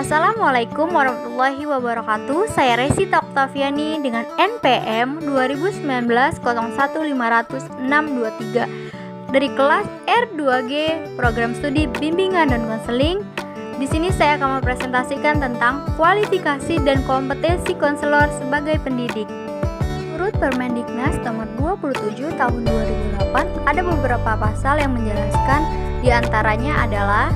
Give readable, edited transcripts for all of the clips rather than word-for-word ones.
Assalamualaikum warahmatullahi wabarakatuh. Saya Resita Oktaviani dengan NPM 2019-0150623 dari kelas R2G Program Studi Bimbingan dan Konseling. Di sini saya akan mempresentasikan tentang kualifikasi dan kompetensi konselor sebagai pendidik. Menurut Permendiknas nomor 27 tahun 2008 ada beberapa pasal yang menjelaskan, diantaranya adalah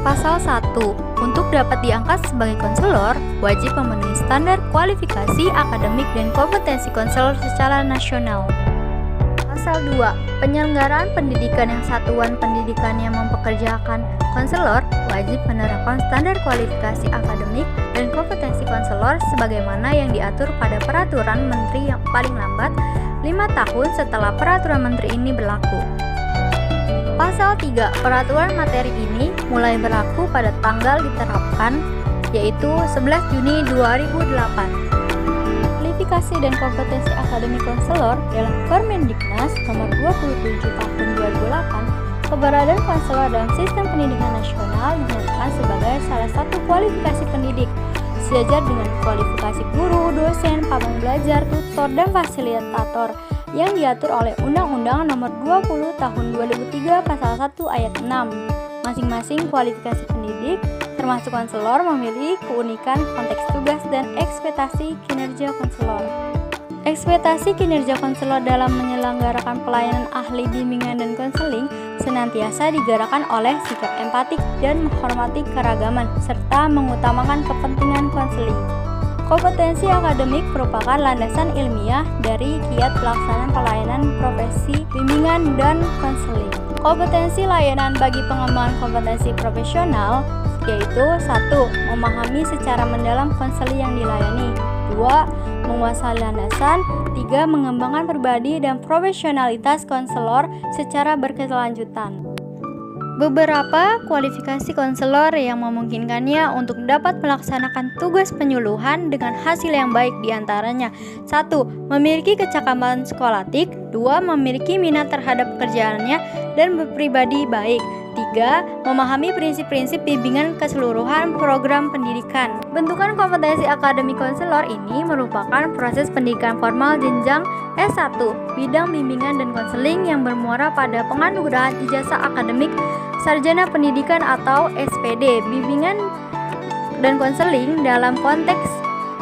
Pasal 1. Untuk dapat diangkat sebagai konselor, wajib memenuhi standar kualifikasi akademik dan kompetensi konselor secara nasional. Pasal 2. Penyelenggaraan pendidikan yang satuan pendidikannya mempekerjakan konselor wajib menerapkan standar kualifikasi akademik dan kompetensi konselor sebagaimana yang diatur pada Peraturan Menteri yang paling lambat 5 tahun setelah Peraturan Menteri ini berlaku. Pasal 3. Peraturan materi ini mulai berlaku pada tanggal diterapkan, yaitu 11 Juni 2008. Kualifikasi dan kompetensi akademik konselor dalam Permendiknas nomor 27 tahun 2008, keberadaan konselor dalam sistem pendidikan nasional dinyatakan sebagai salah satu kualifikasi pendidik, sejajar dengan kualifikasi guru, dosen, pamong belajar, tutor, dan fasilitator yang diatur oleh Undang-Undang Nomor 20 Tahun 2003 Pasal 1 Ayat 6. Masing-masing kualifikasi pendidik, termasuk konselor, memiliki keunikan, konteks tugas, dan ekspektasi kinerja konselor. Ekspektasi kinerja konselor dalam menyelenggarakan pelayanan ahli bimbingan dan konseling senantiasa digerakkan oleh sikap empatik dan menghormati keragaman, serta mengutamakan kepentingan konseling. Kompetensi akademik merupakan landasan ilmiah dari kiat pelaksanaan pelayanan profesi bimbingan dan konseling. Kompetensi layanan bagi pengembangan kompetensi profesional yaitu 1. Memahami secara mendalam konseling yang dilayani, 2. Menguasai landasan, 3. Mengembangkan pribadi dan profesionalitas konselor secara berkelanjutan. Beberapa kualifikasi konselor yang memungkinkannya untuk dapat melaksanakan tugas penyuluhan dengan hasil yang baik diantaranya 1. Memiliki kecakapan skolatik, 2. Memiliki minat terhadap pekerjaannya dan berpribadi baik, 3. Memahami prinsip-prinsip bimbingan keseluruhan program pendidikan. Bentukan kompetensi akademik konselor ini merupakan proses pendidikan formal jenjang S1 bidang bimbingan dan konseling yang bermuara pada penganugerahan ijazah akademik sarjana pendidikan atau SPD bimbingan dan konseling dalam konteks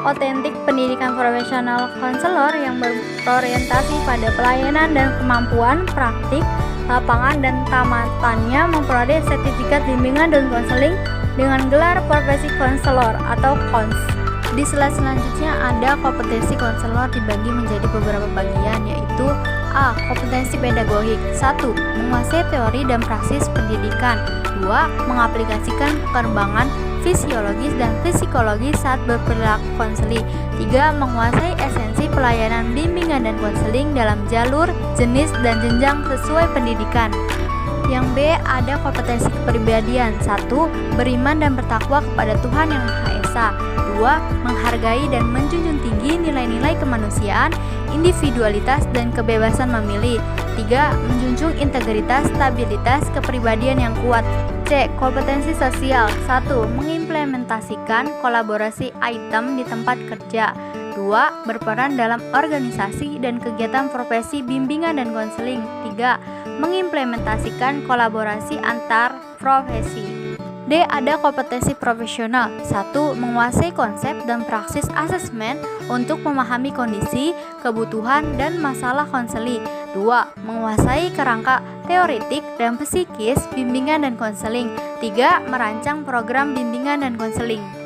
otentik pendidikan profesional konselor yang berorientasi pada pelayanan dan kemampuan praktik lapangan dan tamatannya memperoleh sertifikat bimbingan dan konseling dengan gelar profesi konselor atau KONS. Di slide selanjutnya ada kompetensi konselor dibagi menjadi beberapa bagian, yaitu A. Kompetensi pedagogik. 1. Menguasai teori dan praksis pendidikan. 2. Mengaplikasikan perkembangan fisiologis dan psikologis saat berperilaku konseling. 3. Menguasai esensi pelayanan bimbingan dan konseling dalam jalur, jenis, dan jenjang sesuai pendidikan. Yang B. Ada kompetensi kepribadian. 1. Beriman dan bertakwa kepada Tuhan Yang Maha Esa. 2. Menghargai dan menjunjung tinggi nilai-nilai kemanusiaan, individualitas, dan kebebasan memilih. 3. Menjunjung integritas, stabilitas, kepribadian yang kuat. C. Kompetensi sosial. 1. Mengimplementasikan kolaborasi item di tempat kerja. 2. Berperan dalam organisasi dan kegiatan profesi bimbingan dan konseling. 3. Mengimplementasikan kolaborasi antar profesi. D. Ada kompetensi profesional. 1. Menguasai konsep dan praksis asesmen untuk memahami kondisi, kebutuhan, dan masalah konseling. 2. Menguasai kerangka teoritik dan psikis bimbingan dan konseling. 3. Merancang program bimbingan dan konseling.